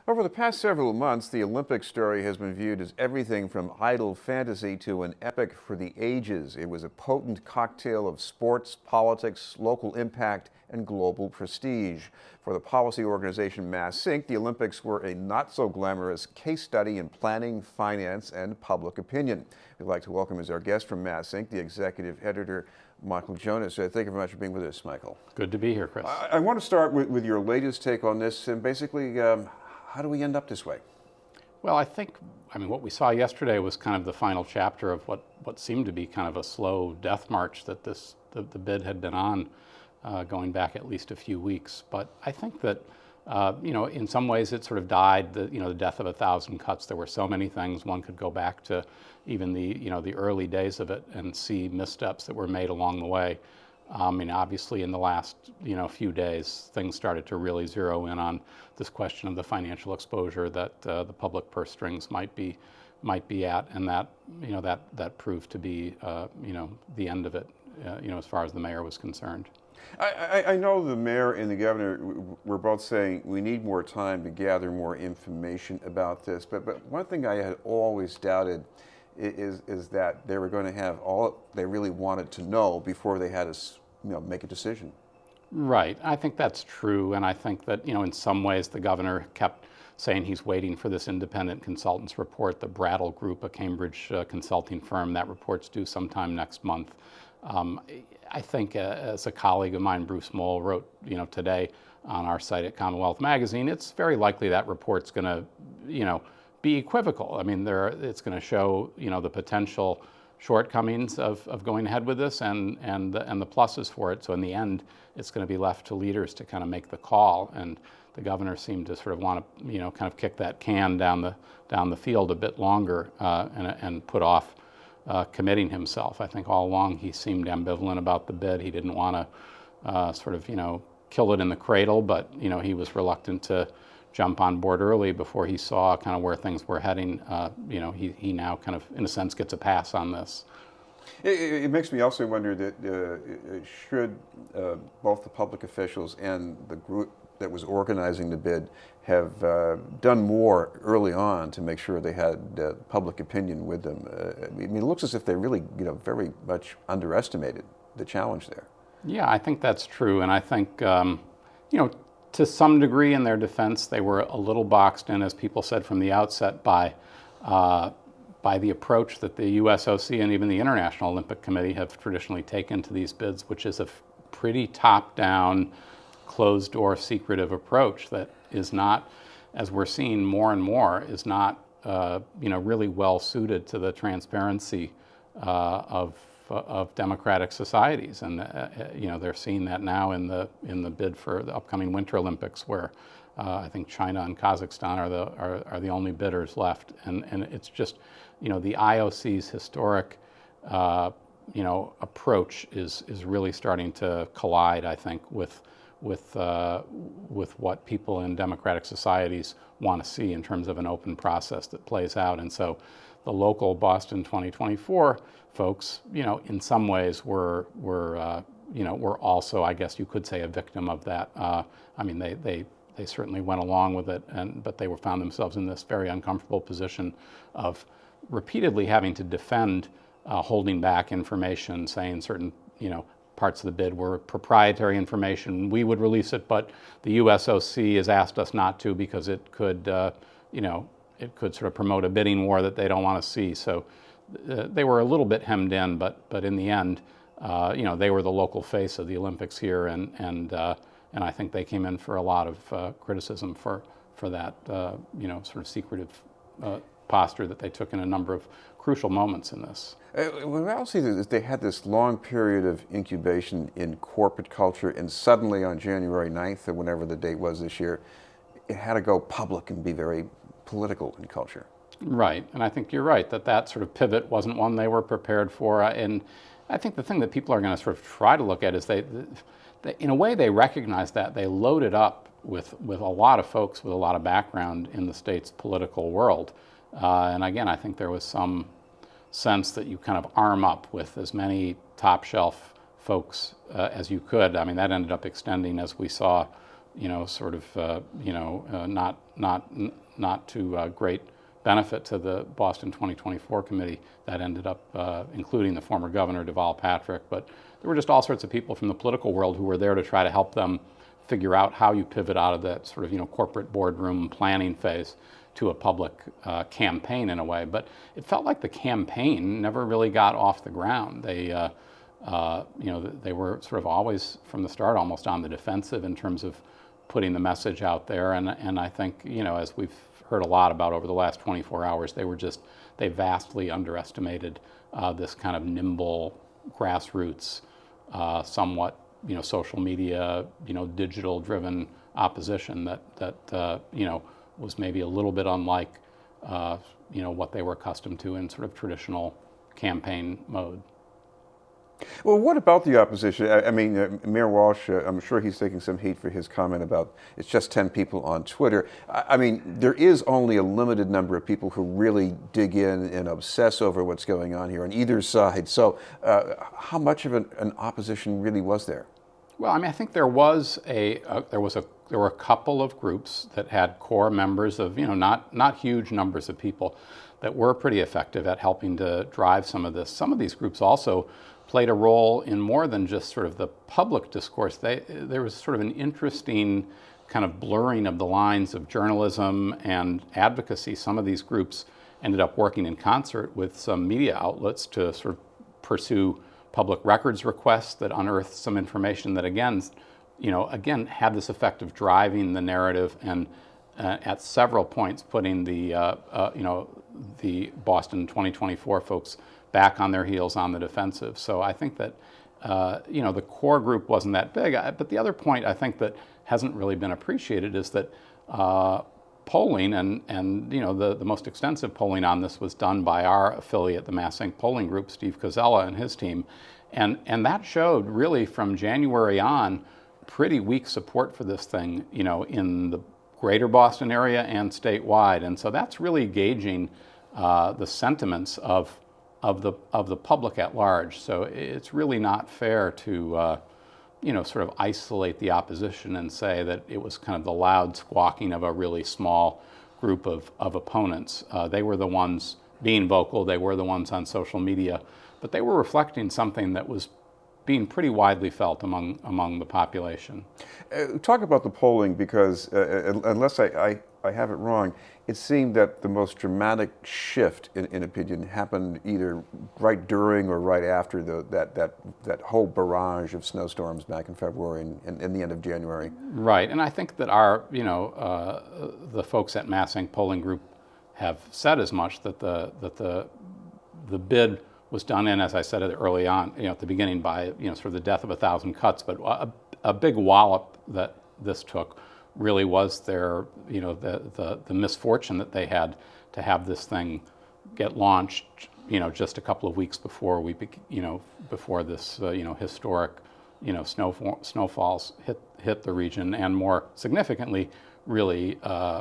Over the past several months, the Olympic story has been viewed as everything from idle fantasy to an epic for the ages. It was a potent cocktail of sports, politics, local impact, and global prestige. For the policy organization MassINC, the Olympics were a not-so-glamorous case study in planning, finance, and public opinion. We'd like to welcome as our guest from MassINC, the executive editor, Michael Jonas. Thank you very much for being with us, Michael. Good to be here, Chris. I want to start with your latest take on this, and basically, how do we end up this way? Well, I mean, what we saw yesterday was kind of the final chapter of what seemed to be kind of a slow death march that the bid had been on going back at least a few weeks. But I think that, in some ways it sort of died, the death of 1,000 cuts. There were so many things. One could go back to even the early days of it and see missteps that were made along the way. Obviously in the last few days, things started to really zero in on this question of the financial exposure that the public purse strings might be at, and that proved to be the end of it, as far as the mayor was concerned. I know the mayor and the governor were both saying we need more time to gather more information about this, but one thing I had always doubted is that they were going to have all they really wanted to know before they had to make a decision. Right. I think that's true, and I think that in some ways the governor kept saying he's waiting for this independent consultants report, the Brattle Group, a Cambridge consulting firm. That report's due sometime next month. I think as a colleague of mine, Bruce Moll, wrote today on our site at CommonWealth magazine, it's very likely that report's going to be equivocal. I mean, it's going to show the potential shortcomings of going ahead with this and the pluses for it. So in the end, it's going to be left to leaders to kind of make the call. And the governor seemed to sort of want to kind of kick that can down the field a bit longer and put off committing himself. I think all along he seemed ambivalent about the bid. He didn't want to sort of kill it in the cradle, but he was reluctant to jump on board early before he saw kind of where things were heading. He now kind of, in a sense, gets a pass on this. It makes me also wonder that should both the public officials and the group that was organizing the bid have done more early on to make sure they had public opinion with them. I mean, it looks as if they really, very much underestimated the challenge there. Yeah, I think that's true, and I think, to some degree, in their defense, they were a little boxed in, as people said from the outset, by the approach that the USOC and even the International Olympic Committee have traditionally taken to these bids, which is a pretty top-down, closed-door, secretive approach that is not, as we're seeing more and more, is not really well suited to the transparency of democratic societies, and they're seeing that now in the bid for the upcoming Winter Olympics, where I think China and Kazakhstan are the only bidders left, and it's just the IOC's historic approach is really starting to collide, I think, with what people in democratic societies want to see in terms of an open process that plays out. And so the local Boston 2024 folks, in some ways were also, I guess you could say, a victim of that. I mean, they certainly went along with it, but they found themselves in this very uncomfortable position of repeatedly having to defend holding back information, saying certain parts of the bid were proprietary information. We would release it, but the USOC has asked us not to because it could sort of promote a bidding war that they don't want to see. So they were a little bit hemmed in, but in the end, they were the local face of the Olympics here, and I think they came in for a lot of criticism for that sort of secretive posture that they took in a number of crucial moments in this. What I also see is they had this long period of incubation in corporate culture, and suddenly on January 9th, or whenever the date was this year, it had to go public and be very political in culture. Right, and I think you're right that sort of pivot wasn't one they were prepared for. And I think the thing that people are going to sort of try to look at is they in a way, they recognize that. They loaded up with a lot of folks with a lot of background in the state's political world. And again, I think there was some sense that you kind of arm up with as many top shelf folks as you could. I mean, that ended up extending, as we saw sort of, not to great benefit to the Boston 2024 committee that ended up including the former governor, Deval Patrick. But there were just all sorts of people from the political world who were there to try to help them figure out how you pivot out of that sort of, corporate boardroom planning phase to a public campaign in a way. But it felt like the campaign never really got off the ground. They were sort of always from the start almost on the defensive in terms of putting the message out there. And I think, as we've heard a lot about over the last 24 hours, they vastly underestimated this kind of nimble, grassroots, somewhat, social media, digital-driven opposition that was maybe a little bit unlike, what they were accustomed to in sort of traditional campaign mode. Well, what about the opposition? I mean, Mayor Walsh, I'm sure he's taking some heat for his comment about it's just 10 people on Twitter. I mean, there is only a limited number of people who really dig in and obsess over what's going on here on either side. So how much of an opposition really was there? Well, I mean, I think there were a couple of groups that had core members of, not huge numbers of people that were pretty effective at helping to drive some of this. Some of these groups also played a role in more than just sort of the public discourse. There was sort of an interesting kind of blurring of the lines of journalism and advocacy. Some of these groups ended up working in concert with some media outlets to sort of pursue public records requests that unearthed some information that again had this effect of driving the narrative and at several points putting the Boston 2024 folks back on their heels on the defensive. So I think that the core group wasn't that big. But the other point I think that hasn't really been appreciated is that polling and the most extensive polling on this was done by our affiliate, the MassINC polling group, Steve Kozzella and his team, and that showed really from January on pretty weak support for this thing, in the greater Boston area and statewide. And so that's really gauging the sentiments of the public at large. So it's really not fair to sort of isolate the opposition and say that it was kind of the loud squawking of a really small group of opponents. They were the ones being vocal, they were the ones on social media, but they were reflecting something that was being pretty widely felt among the population. Talk about the polling, because unless I have it wrong, it seemed that the most dramatic shift in opinion happened either right during or right after that whole barrage of snowstorms back in February and the end of January. Right, and I think that the folks at MassINC polling group have said as much, that the bid was done in, as I said early on, at the beginning, by sort of the death of 1,000 cuts, but a big wallop that this took really was their, the misfortune that they had to have this thing get launched, just a couple of weeks before before this, historic, snowfalls hit the region, and more significantly, really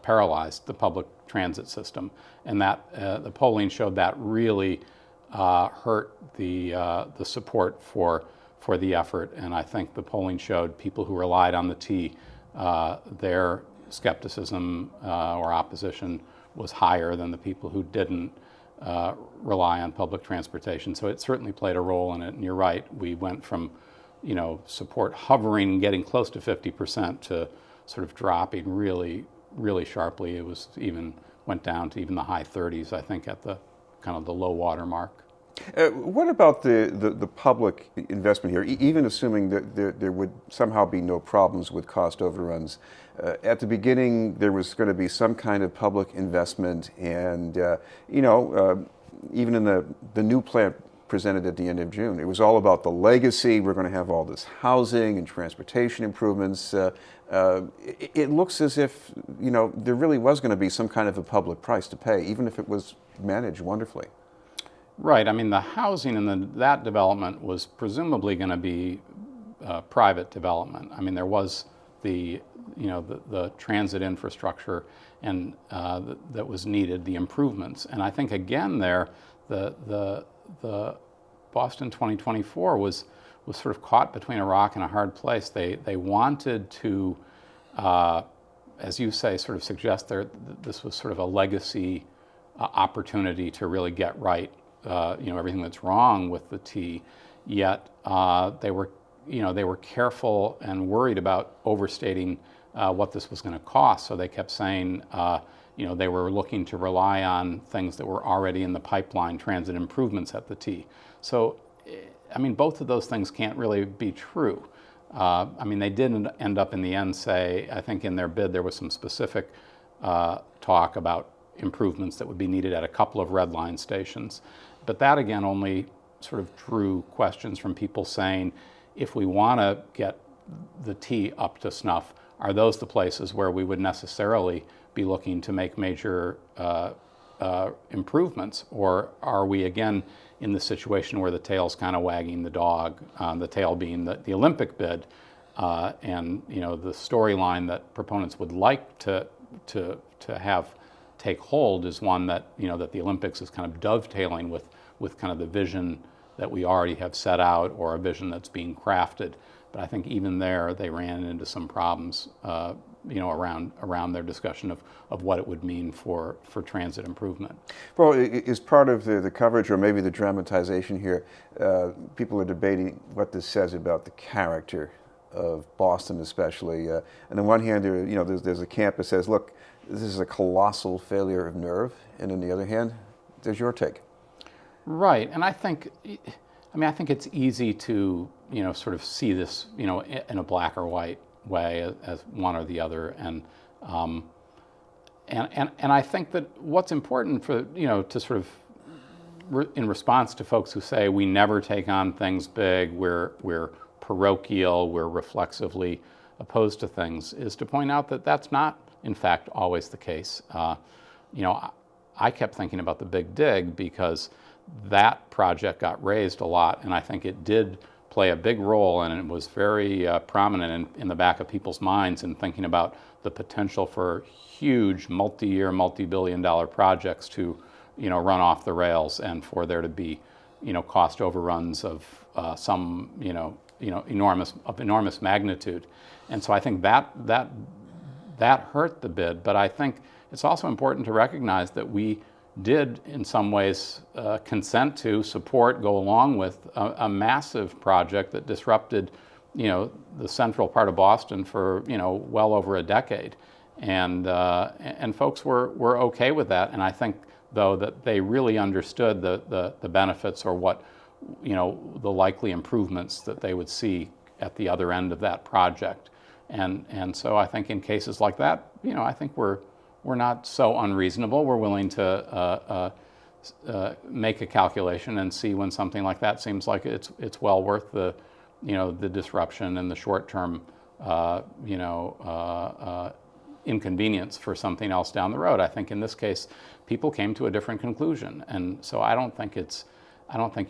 paralyzed the public transit system, and that the polling showed that really hurt the support for the effort. And I think the polling showed people who relied on the T, their skepticism or opposition was higher than the people who didn't rely on public transportation. So it certainly played a role in it. And you're right, we went from support hovering, getting close to 50% to sort of dropping really, really sharply. It was went down to even the high 30s, I think, at the kind of the low water mark. What about the public investment here? Even assuming that there would somehow be no problems with cost overruns, at the beginning there was going to be some kind of public investment, and even in the new plant presented at the end of June, it was all about the legacy. We're going to have all this housing and transportation improvements. It looks as if there really was going to be some kind of a public price to pay, even if it was managed wonderfully. Right. I mean, the housing and that development was presumably going to be private development. I mean, there was the transit infrastructure and that was needed, the improvements. And I think again there, the Boston 2024 was sort of caught between a rock and a hard place. They wanted to as you say, sort of suggest this was sort of a legacy opportunity to really get right, everything that's wrong with the T. Yet they were careful and worried about overstating what this was going to cost. So they kept saying, they were looking to rely on things that were already in the pipeline, transit improvements at the T. So, both of those things can't really be true. They did end up in the end say, I think in their bid there was some specific talk about improvements that would be needed at a couple of red line stations. But that again only sort of drew questions from people saying, if we want to get the T up to snuff, are those the places where we would necessarily be looking to make major improvements? Or are we again in the situation where the tail's kind of wagging the dog, the tail being the Olympic bid, and the storyline that proponents would like to have take hold is one that that the Olympics is kind of dovetailing with kind of the vision that we already have set out, or a vision that's being crafted. But I think even there they ran into some problems, around their discussion of what it would mean for transit improvement. Well, is part of the coverage, or maybe the dramatization here, people are debating what this says about the character of Boston, especially. On the one hand, there's a camp that says, look, this is a colossal failure of nerve, and on the other hand, there's your take. Right, and I think it's easy to sort of see this in a black or white way as one or the other, and I think that what's important for to sort of in response to folks who say we never take on things big, we're parochial, we're reflexively opposed to things, is to point out that that's not in fact always the case. I kept thinking about the Big Dig because that project got raised a lot, and I think it did play a big role, and it was very prominent in the back of people's minds in thinking about the potential for huge multi-year, multi-billion-dollar projects to, run off the rails, and for there to be, cost overruns of some, enormous magnitude. And so I think that hurt the bid, but I think it's also important to recognize that we did in some ways consent to support, go along with a massive project that disrupted, the central part of Boston for, well over a decade. And folks were okay with that. And I think, though, that they really understood the benefits, or what, the likely improvements that they would see at the other end of that project. And so I think in cases like that, I think we're not so unreasonable. We're willing to make a calculation and see when something like that seems like it's well worth the disruption and the short-term inconvenience for something else down the road. I think in this case, people came to a different conclusion, and so I don't think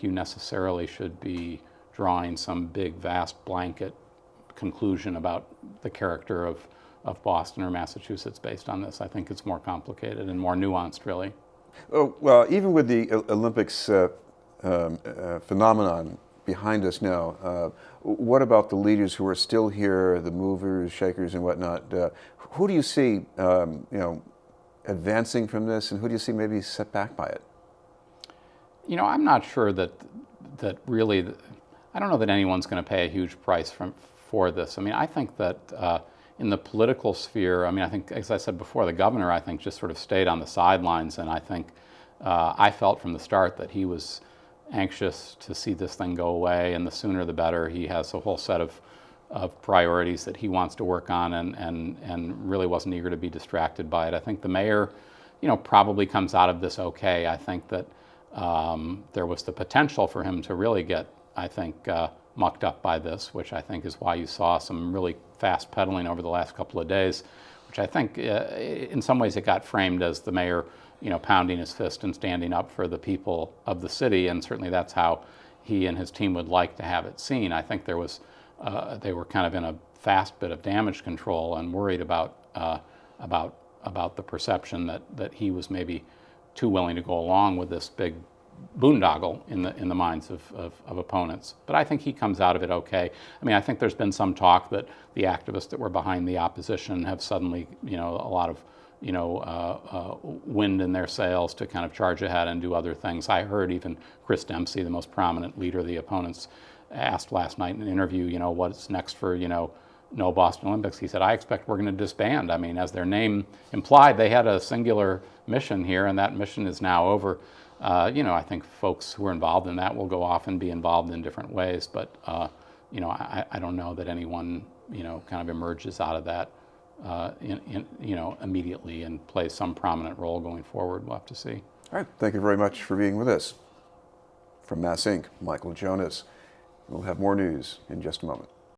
you necessarily should be drawing some big, vast blanket conclusion about the character of Boston or Massachusetts based on this. I think it's more complicated and more nuanced, really. Oh, well, even with the Olympics phenomenon behind us now, what about the leaders who are still here, the movers, shakers, and whatnot? Who do you see, advancing from this, and who do you see maybe set back by it? I'm not sure that really. I don't know that anyone's going to pay a huge price for this. I think that in the political sphere, I think, as I said before, the governor, I think, just sort of stayed on the sidelines, and I think I felt from the start that he was anxious to see this thing go away, and the sooner the better. He has a whole set of priorities that he wants to work on, and really wasn't eager to be distracted by it. I think the mayor, probably comes out of this okay. I think that there was the potential for him to really get, mucked up by this, which I think is why you saw some really fast pedaling over the last couple of days, which I think in some ways it got framed as the mayor, pounding his fist and standing up for the people of the city, and certainly that's how he and his team would like to have it seen. I think there was, they were kind of in a fast bit of damage control and worried about the perception that he was maybe too willing to go along with this big boondoggle in the minds of opponents. But I think he comes out of it okay. I mean, I think there's been some talk that the activists that were behind the opposition have suddenly, a lot of, wind in their sails to kind of charge ahead and do other things. I heard even Chris Dempsey, the most prominent leader of the opponents, asked last night in an interview, what's next for, no Boston Olympics. He said, I expect we're going to disband. I mean, as their name implied, they had a singular mission here, and that mission is now over. I think folks who are involved in that will go off and be involved in different ways, but, I don't know that anyone, kind of emerges out of that, immediately and plays some prominent role going forward. We'll have to see. All right. Thank you very much for being with us. From MassINC, Michael Jonas. We'll have more news in just a moment.